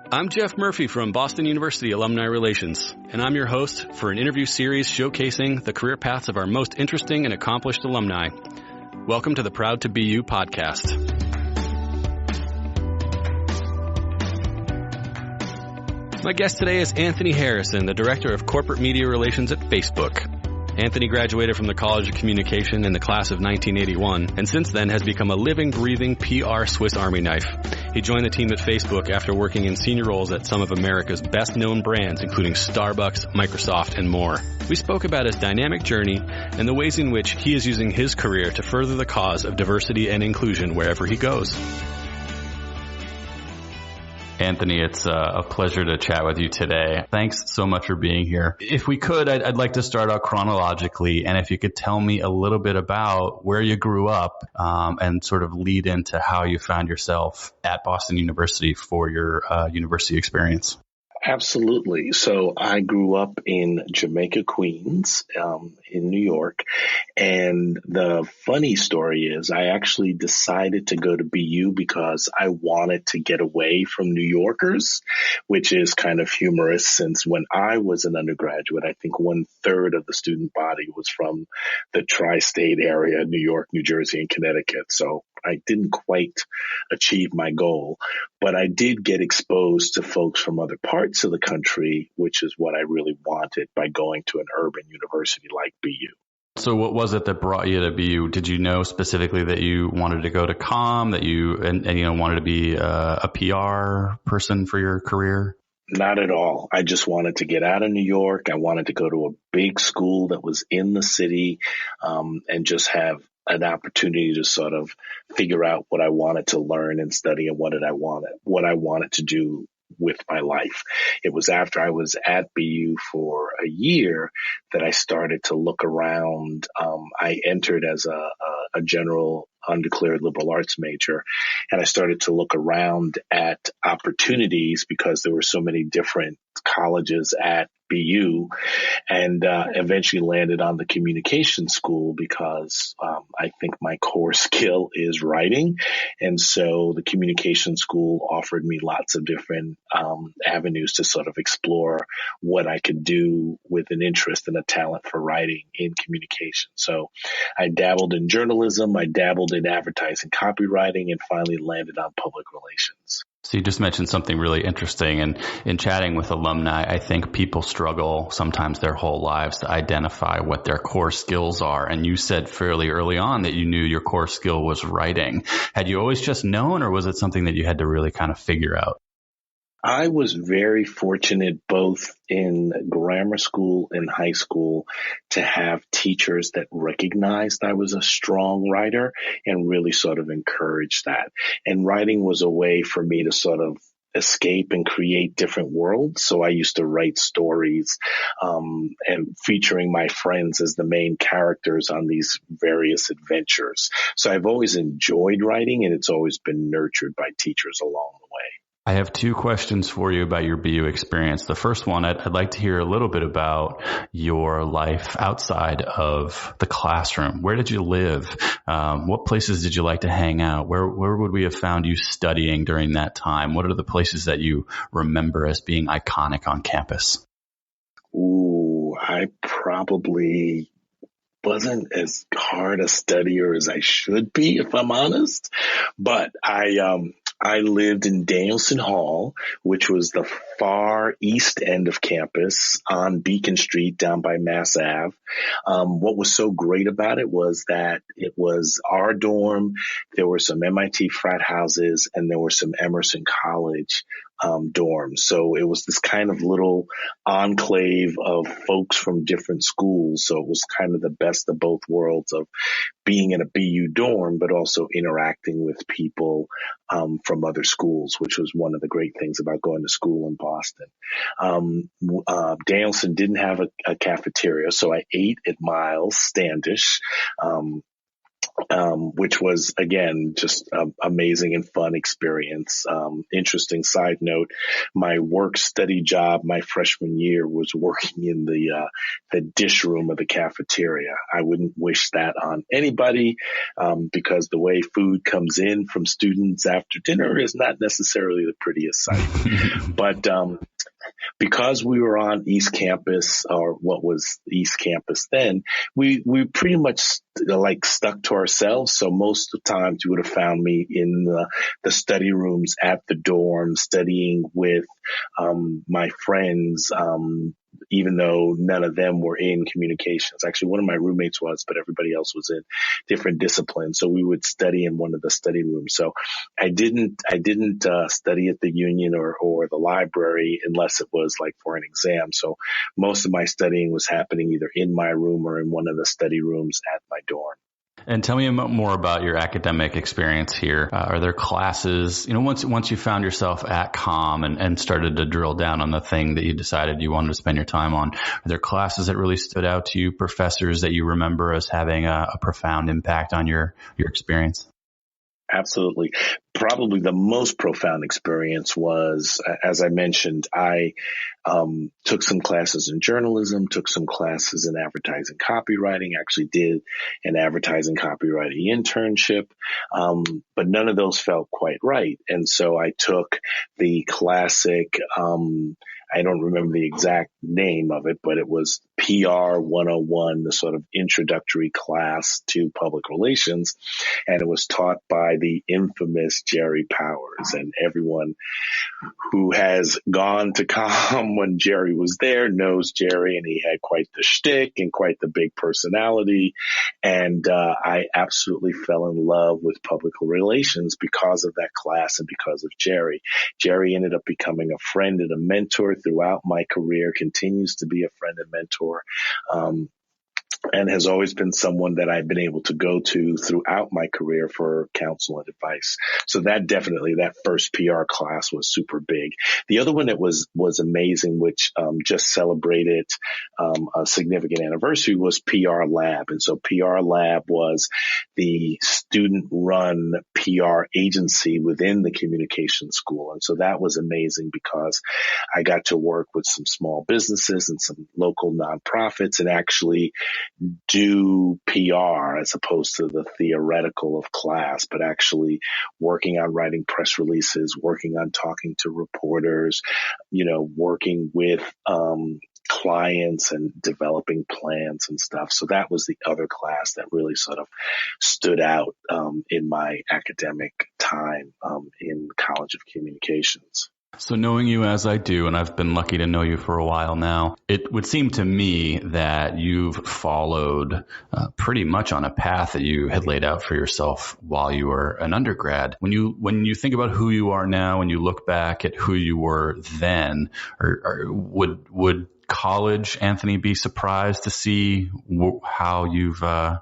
I'm Jeff Murphy from Boston University Alumni Relations, and I'm your host for an interview series showcasing the career paths of our most interesting and accomplished alumni. Welcome to the Proud to Be You podcast. My guest today is Anthony Harrison, the Director of Corporate Media Relations at Facebook. Anthony graduated from the College of Communication in the class of 1981, and since then has become a living, breathing PR Swiss Army knife. He joined the team at Facebook after working in senior roles at some of America's best-known brands, including Starbucks, Microsoft, and more. We spoke about his dynamic journey and the ways in which he is using his career to further the cause of diversity and inclusion wherever he goes. Anthony, it's a pleasure to chat with you today. Thanks so much for being here. If we could, I'd like to start out chronologically, and if you could tell me a little bit about where you grew up and sort of lead into how you found yourself at Boston University for your university experience. Absolutely. So I grew up in Jamaica, Queens, in New York. And the funny story is I actually decided to go to BU because I wanted to get away from New Yorkers, which is kind of humorous since when I was an undergraduate, I think 1/3 of the student body was from the tri-state area, New York, New Jersey, and Connecticut. So I didn't quite achieve my goal, but I did get exposed to folks from other parts of the country, which is what I really wanted by going to an urban university like BU. So what was it that brought you to BU? Did you know specifically that you wanted to go to Comm, that you wanted to be a PR person for your career? Not at all. I just wanted to get out of New York. I wanted to go to a big school that was in the city and just have an opportunity to sort of figure out what I wanted to learn and study and what I wanted to do with my life. It was after I was at BU for a year that I started to look around. I entered as a general undeclared liberal arts major, and I started to look around at opportunities because there were so many different colleges at BU, and eventually landed on the communication school because I think my core skill is writing. And so the communication school offered me lots of different avenues to sort of explore what I could do with an interest and a talent for writing in communication. So I dabbled in journalism, I dabbled in advertising copywriting, and finally landed on public relations. So you just mentioned something really interesting, and in chatting with alumni, I think people struggle sometimes their whole lives to identify what their core skills are. And you said fairly early on that you knew your core skill was writing. Had you always just known, or was it something that you had to really kind of figure out? I was very fortunate both in grammar school and high school to have teachers that recognized I was a strong writer and really sort of encouraged that. And writing was a way for me to sort of escape and create different worlds. So I used to write stories and featuring my friends as the main characters on these various adventures. So I've always enjoyed writing, and it's always been nurtured by teachers along the way. I have two questions for you about your BU experience. The first one, I'd like to hear a little bit about your life outside of the classroom. Where did you live? What places did you like to hang out? Where would we have found you studying during that time? What are the places that you remember as being iconic on campus? Ooh, I probably wasn't as hard a studier as I should be, if I'm honest, but I lived in Danielson Hall, which was the far east end of campus on Beacon Street down by Mass Ave. What was so great about it was that it was our dorm. There were some MIT frat houses, and there were some Emerson College dorms. So it was this kind of little enclave of folks from different schools. So it was kind of the best of both worlds of being in a BU dorm, but also interacting with people from other schools, which was one of the great things about going to school in Boston. Danielson didn't have a cafeteria, so I ate at Miles Standish. which was, again, just an amazing and fun experience. Interesting side note, my work-study job my freshman year was working in the dish room of the cafeteria. I wouldn't wish that on anybody, because the way food comes in from students after dinner is not necessarily the prettiest sight. But because we were on East Campus, or what was East Campus then, we pretty much stuck to ourselves. So most of the times you would have found me in the study rooms at the dorm, studying with my friends, even though none of them were in communications. Actually, one of my roommates was, but everybody else was in different disciplines. So we would study in one of the study rooms. So I didn't study at the union or the library unless it was like for an exam. So most of my studying was happening either in my room or in one of the study rooms at my dorm. And tell me more about your academic experience here. Are there classes, once you found yourself at Comm and started to drill down on the thing that you decided you wanted to spend your time on, are there classes that really stood out to you, professors that you remember as having a profound impact on your experience? Absolutely. Probably the most profound experience was, as I mentioned, I took some classes in journalism, took some classes in advertising copywriting, actually did an advertising copywriting internship, but none of those felt quite right. And so I took the classic, I don't remember the exact name of it, but it was PR 101, the sort of introductory class to public relations. And it was taught by the infamous Jerry Powers. And everyone who has gone to Comm when Jerry was there knows Jerry, and he had quite the shtick and quite the big personality. And I absolutely fell in love with public relations because of that class and because of Jerry. Jerry ended up becoming a friend and a mentor throughout my career, continues to be a friend and mentor. And has always been someone that I've been able to go to throughout my career for counsel and advice. So that first PR class was super big. The other one that was amazing, which just celebrated a significant anniversary, was PR Lab. And so PR Lab was the student-run PR agency within the communication school. And so that was amazing because I got to work with some small businesses and some local nonprofits and actually do PR as opposed to the theoretical of class, but actually working on writing press releases, working on talking to reporters, working with clients and developing plans and stuff. So that was the other class that really sort of stood out in my academic time in the College of Communications. So knowing you as I do, and I've been lucky to know you for a while now, it would seem to me that you've followed pretty much on a path that you had laid out for yourself while you were an undergrad. When you think about who you are now, and you look back at who you were then, would college Anthony be surprised to see how your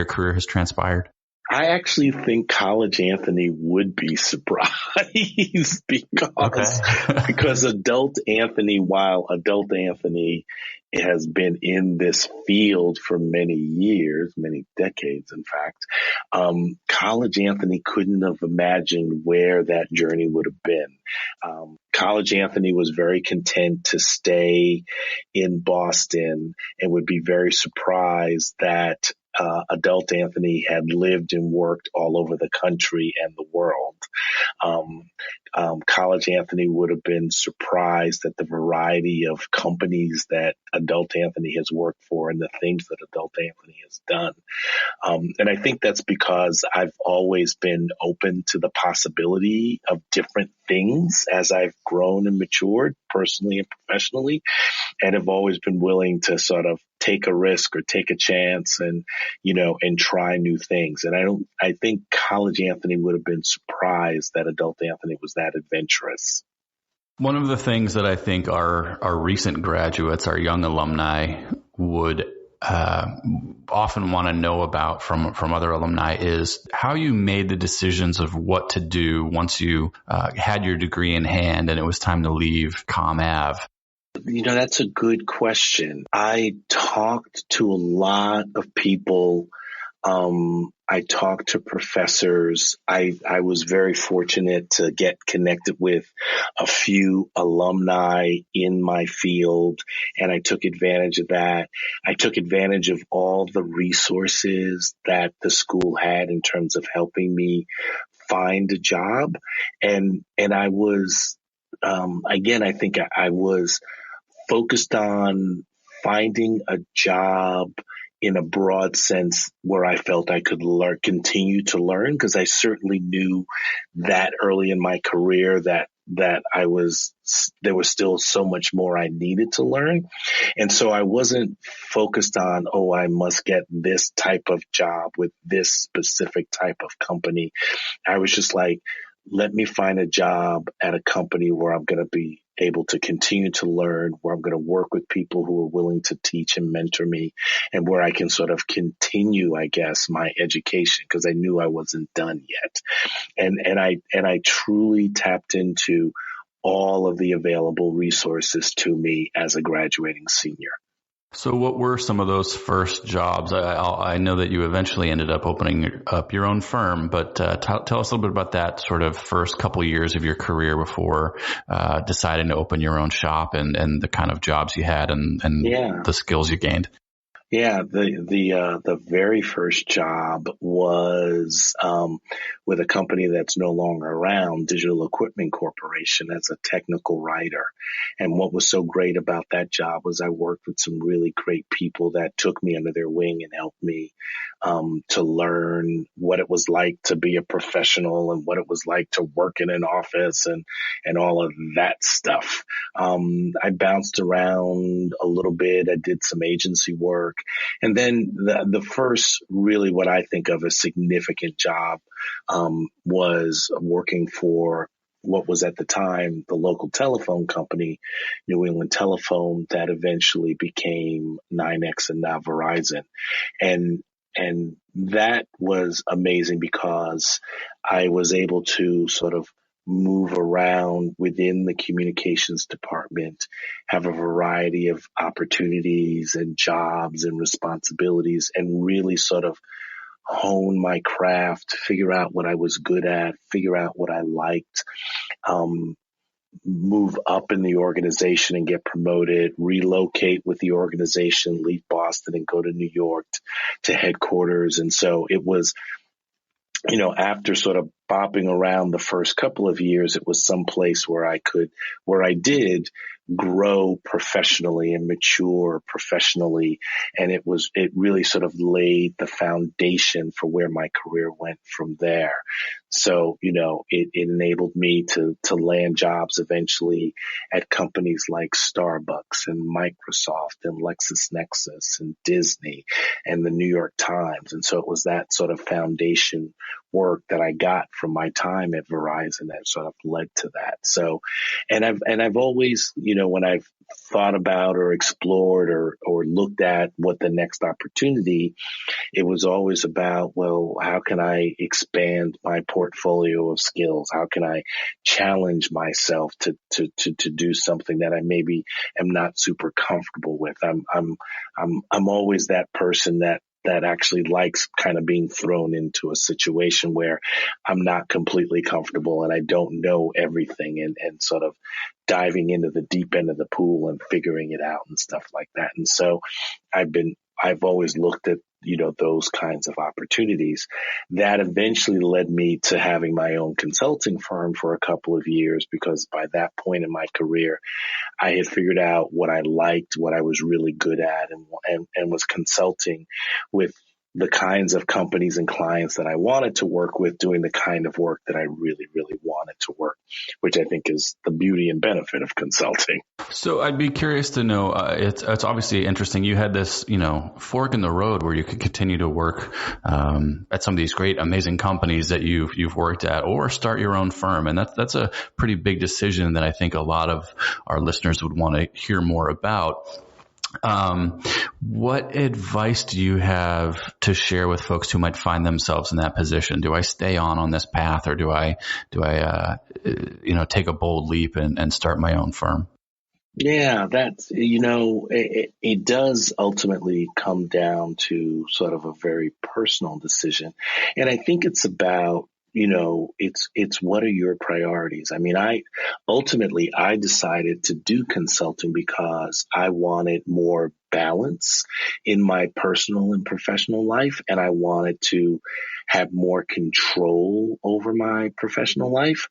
career has transpired? I actually think college Anthony would be surprised because adult Anthony, while adult Anthony has been in this field for many years, many decades, in fact, college Anthony couldn't have imagined where that journey would have been. College Anthony was very content to stay in Boston and would be very surprised that adult Anthony had lived and worked all over the country and the world. College Anthony would have been surprised at the variety of companies that adult Anthony has worked for and the things that adult Anthony has done. And I think that's because I've always been open to the possibility of different things as I've grown and matured personally and professionally, and have always been willing to sort of take a risk or take a chance and try new things. And I think college Anthony would have been surprised that adult Anthony was that adventurous. One of the things that I think our recent graduates, our young alumni, would often want to know about from other alumni is how you made the decisions of what to do once you had your degree in hand and it was time to leave CommAv. That's a good question. I talked to a lot of people I talked to professors. I was very fortunate to get connected with a few alumni in my field, and I took advantage of that. I took advantage of all the resources that the school had in terms of helping me find a job. And I was, again, I think I was focused on finding a job in a broad sense where I felt I could continue to learn, because I certainly knew that early in my career that there was still so much more I needed to learn. And so I wasn't focused on, oh, I must get this type of job with this specific type of company. I was just like, let me find a job at a company where I'm going to be able to continue to learn, where I'm going to work with people who are willing to teach and mentor me, and where I can sort of continue, I guess, my education, because I knew I wasn't done yet. And I truly tapped into all of the available resources to me as a graduating senior. So what were some of those first jobs? I know that you eventually ended up opening up your own firm, but tell us a little bit about that sort of first couple of years of your career before deciding to open your own shop, and the kind of jobs you had and the skills you gained. Yeah, the very first job was with a company that's no longer around, Digital Equipment Corporation, as a technical writer. And what was so great about that job was I worked with some really great people that took me under their wing and helped me to learn what it was like to be a professional and what it was like to work in an office and all of that stuff. I bounced around a little bit. I did some agency work. And then the first really what I think of as significant job was working for what was at the time the local telephone company, New England Telephone, that eventually became 9X and now Verizon. And that was amazing because I was able to sort of move around within the communications department, have a variety of opportunities and jobs and responsibilities, and really sort of hone my craft, figure out what I was good at, figure out what I liked, move up in the organization and get promoted, relocate with the organization, leave Boston and go to New York to headquarters. And so it was, after sort of bopping around the first couple of years, it was someplace where I did grow professionally and mature professionally. And it really sort of laid the foundation for where my career went from there. So, it enabled me to land jobs eventually at companies like Starbucks and Microsoft and LexisNexis and Disney and the New York Times. And so it was that sort of foundation work that I got from my time at Verizon that sort of led to that. So, and I've always, when I've thought about or explored or looked at what the next opportunity, it was always about, well, how can I expand my portfolio of skills? How can I challenge myself to do something that I maybe am not super comfortable with? I'm always that person that actually likes kind of being thrown into a situation where I'm not completely comfortable and I don't know everything, and sort of diving into the deep end of the pool and figuring it out and stuff like that. And so I've always looked at, those kinds of opportunities. That eventually led me to having my own consulting firm for a couple of years, because by that point in my career, I had figured out what I liked, what I was really good at, and was consulting with the kinds of companies and clients that I wanted to work with, doing the kind of work that I really, really wanted to work, which I think is the beauty and benefit of consulting. So I'd be curious to know, it's obviously interesting. You had this, fork in the road where you could continue to work at some of these great, amazing companies that you've worked at, or start your own firm. And that's a pretty big decision that I think a lot of our listeners would want to hear more about. What advice do you have to share with folks who might find themselves in that position? Do I stay on this path, or do I take a bold leap and start my own firm? Yeah, it does ultimately come down to sort of a very personal decision. And I think it's about, it's what are your priorities? I mean, I decided to do consulting because I wanted more balance in my personal and professional life. And I wanted to have more control over my professional life.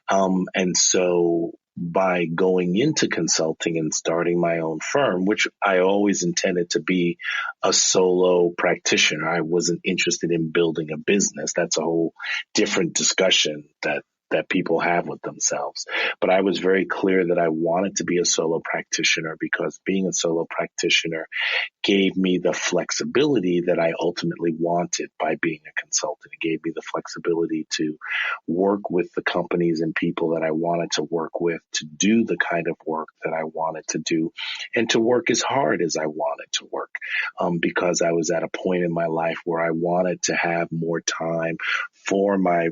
And so by going into consulting and starting my own firm, which I always intended to be a solo practitioner, I wasn't interested in building a business. That's a whole different discussion that people have with themselves. But I was very clear that I wanted to be a solo practitioner because being a solo practitioner gave me the flexibility that I ultimately wanted by being a consultant. It gave me the flexibility to work with the companies and people that I wanted to work with, to do the kind of work that I wanted to do, and to work as hard as I wanted to work, because I was at a point in my life where I wanted to have more time for my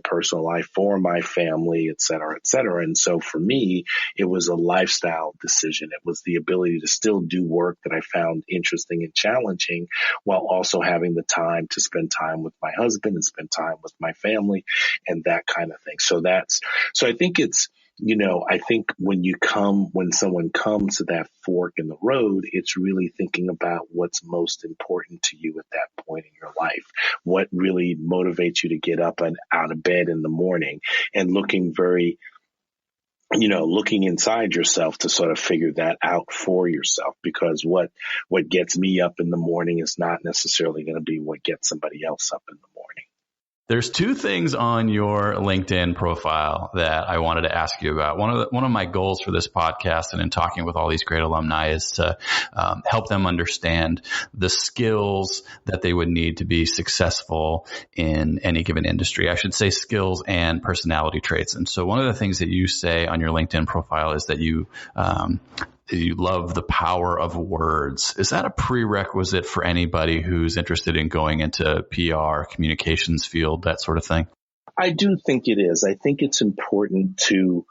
personal life, for my family, et cetera, et cetera. And so for me, it was a lifestyle decision. It was the ability to still do work that I found interesting and challenging while also having the time to spend time with my husband and spend time with my family and that kind of thing. So I think I think when someone comes to that fork in the road, it's really thinking about what's most important to you at that point in your life. What really motivates you to get up and out of bed in the morning, and looking inside yourself to sort of figure that out for yourself, because what gets me up in the morning is not necessarily going to be what gets somebody else up in the morning. There's two things on your LinkedIn profile that I wanted to ask you about. One of my goals for this podcast and in talking with all these great alumni is to help them understand the skills that they would need to be successful in any given industry. I should say skills and personality traits. And so one of the things that you say on your LinkedIn profile is that you love the power of words. Is that a prerequisite for anybody who's interested in going into PR, communications field, that sort of thing? I do think it is. I think it's important to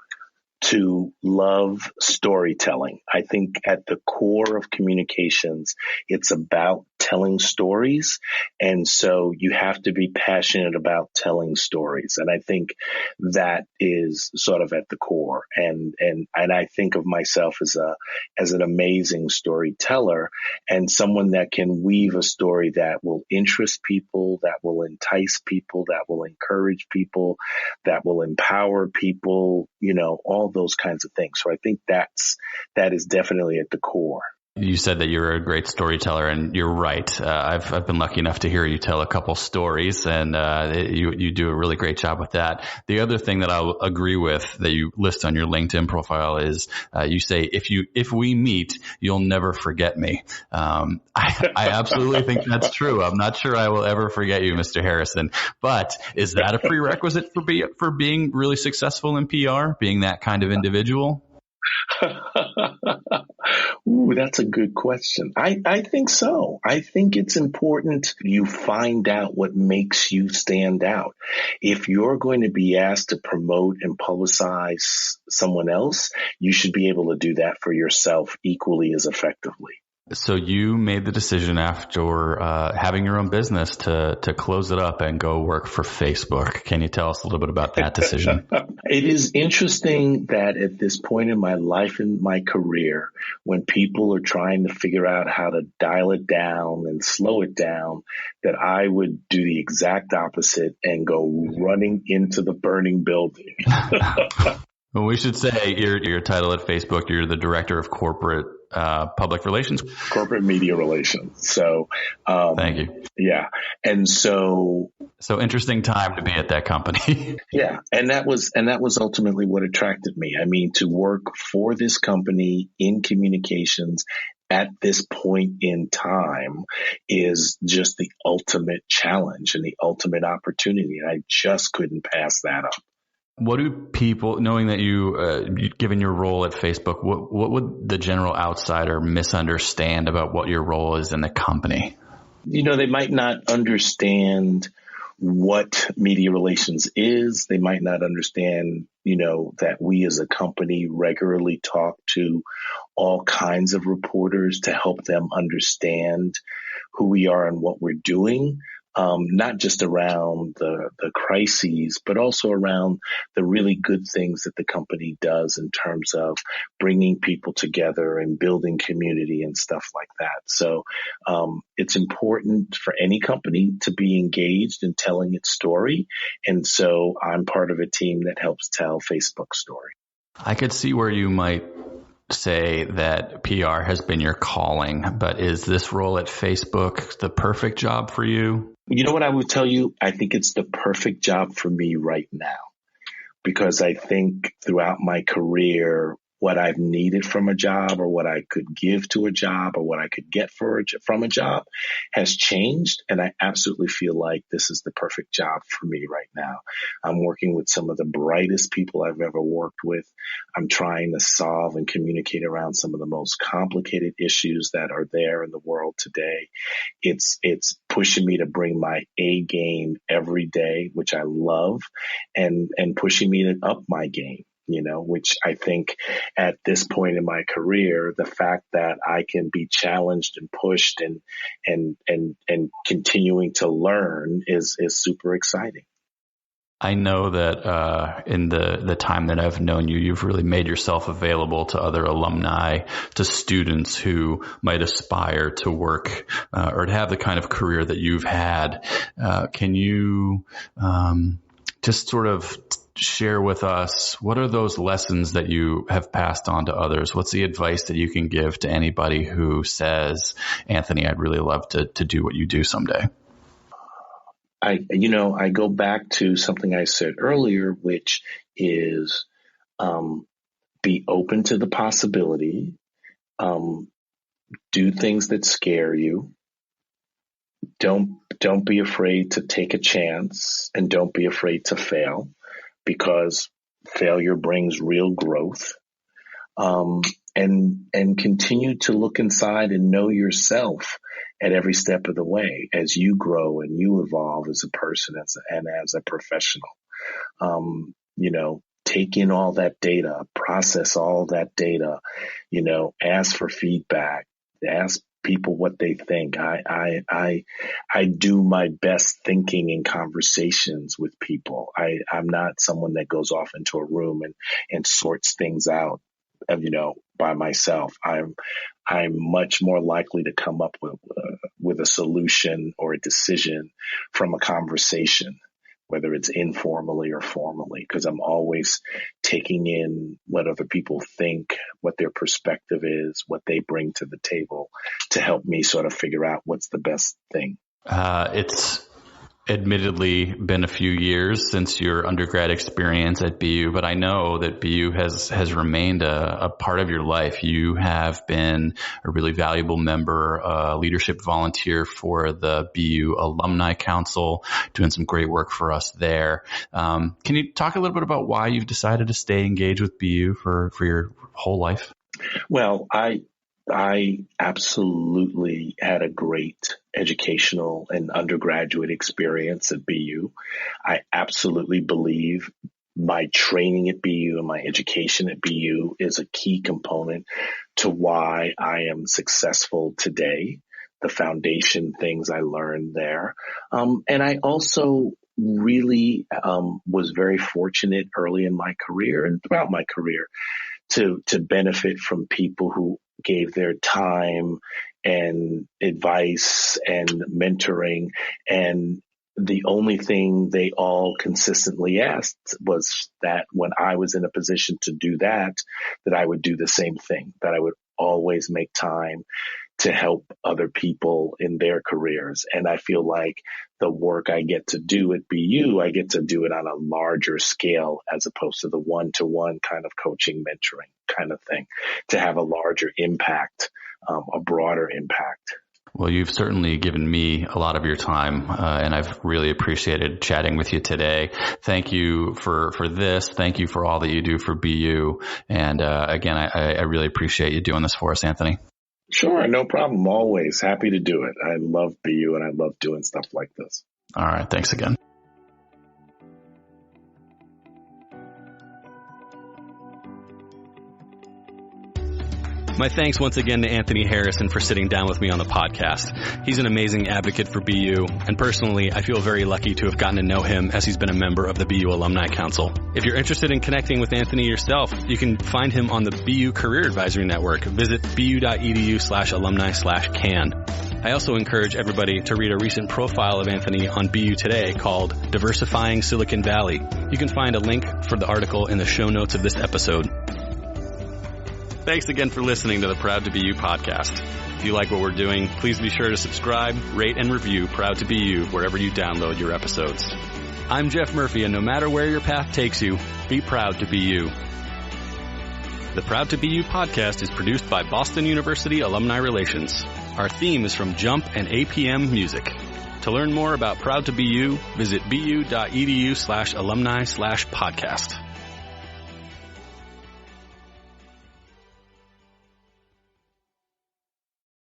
love storytelling. I think at the core of communications, it's about telling stories. And so you have to be passionate about telling stories. And I think that is sort of at the core. And I think of myself as an amazing storyteller and someone that can weave a story that will interest people, that will entice people, that will encourage people, that will empower people, all those kinds of things. So I think that is definitely at the core. You said that you're a great storyteller, and you're right. I've been lucky enough to hear you tell a couple stories, and you do a really great job with that. The other thing that I'll agree with that you list on your LinkedIn profile is you say, if we meet, you'll never forget me. I absolutely think that's true. I'm not sure I will ever forget you, Mr. Harrison. But is that a prerequisite for being really successful in PR, being that kind of individual? Ooh, that's a good question. I think so. I think it's important you find out what makes you stand out. If you're going to be asked to promote and publicize someone else, you should be able to do that for yourself equally as effectively. So you made the decision after having your own business to close it up and go work for Facebook. Can you tell us a little bit about that decision? It is interesting that at this point in my life and my career, when people are trying to figure out how to dial it down and slow it down, that I would do the exact opposite and go running into the burning building. Well, we should say your title at Facebook, you're the director of corporate public relations, corporate media relations. So, thank you. Yeah. And so interesting time to be at that company. Yeah. And that was ultimately what attracted me. I mean, to work for this company in communications at this point in time is just the ultimate challenge and the ultimate opportunity. And I just couldn't pass that up. What do people, knowing that given your role at Facebook, what would the general outsider misunderstand about what your role is in the company? They might not understand what media relations is. They might not understand, that we as a company regularly talk to all kinds of reporters to help them understand who we are and what we're doing. Not just around the crises, but also around the really good things that the company does in terms of bringing people together and building community and stuff like that. So it's important for any company to be engaged in telling its story. And so I'm part of a team that helps tell Facebook's story. I could see where you might say that PR has been your calling, but is this role at Facebook the perfect job for you? You know what I would tell you? I think it's the perfect job for me right now, because I think throughout my career, what I've needed from a job or what I could give to a job or what I could get from a job has changed. And I absolutely feel like this is the perfect job for me right now. I'm working with some of the brightest people I've ever worked with. I'm trying to solve and communicate around some of the most complicated issues that are there in the world today. It's pushing me to bring my A game every day, which I love, and pushing me to up my game. Which I think at this point in my career, the fact that I can be challenged and pushed and continuing to learn is super exciting. I know that in the time that I've known you, you've really made yourself available to other alumni, to students who might aspire to work or to have the kind of career that you've had. Can you just sort of share with us, what are those lessons that you have passed on to others? What's the advice that you can give to anybody who says, Anthony, I'd really love to do what you do someday? I go back to something I said earlier, which is be open to the possibility, do things that scare you. Don't be afraid to take a chance, and don't be afraid to fail, because failure brings real growth. And continue to look inside and know yourself at every step of the way as you grow and you evolve as a person and as a professional. Take in all that data, process all that data, ask for feedback, ask people what they think. I do my best thinking in conversations with people. I'm not someone that goes off into a room and sorts things out, by myself. I'm much more likely to come up with a solution or a decision from a conversation, whether it's informally or formally, because I'm always taking in what other people think, what their perspective is, what they bring to the table to help me sort of figure out what's the best thing. It's admittedly been a few years since your undergrad experience at BU, but I know that BU has remained a part of your life. You have been a really valuable member, a leadership volunteer for the BU Alumni Council, doing some great work for us there. Can you talk a little bit about why you've decided to stay engaged with BU for your whole life? Well, I absolutely had a great educational and undergraduate experience at BU. I absolutely believe my training at BU and my education at BU is a key component to why I am successful today, the foundation things I learned there. And I also really was very fortunate early in my career and throughout my career to benefit from people who gave their time and advice and mentoring. And the only thing they all consistently asked was that when I was in a position to do that I would do the same thing, that I would always make time to help other people in their careers. And I feel like the work I get to do at BU, I get to do it on a larger scale as opposed to the one-to-one kind of coaching, mentoring kind of thing, to have a larger impact, a broader impact. Well, you've certainly given me a lot of your time, and I've really appreciated chatting with you today. Thank you for this. Thank you for all that you do for BU. And again, I really appreciate you doing this for us, Anthony. Sure, no problem. Always happy to do it. I love BU and I love doing stuff like this. All right. Thanks again. My thanks once again to Anthony Harrison for sitting down with me on the podcast. He's an amazing advocate for BU, and personally, I feel very lucky to have gotten to know him as he's been a member of the BU Alumni Council. If you're interested in connecting with Anthony yourself, you can find him on the BU Career Advisory Network. Visit bu.edu/alumni/can. I also encourage everybody to read a recent profile of Anthony on BU Today called Diversifying Silicon Valley. You can find a link for the article in the show notes of this episode. Thanks again for listening to the Proud to Be You podcast. If you like what we're doing, please be sure to subscribe, rate, and review Proud to Be You wherever you download your episodes. I'm Jeff Murphy, and no matter where your path takes you, be proud to be you. The Proud to Be You podcast is produced by Boston University Alumni Relations. Our theme is from Jump and APM Music. To learn more about Proud to Be You, visit bu.edu/alumni/podcast.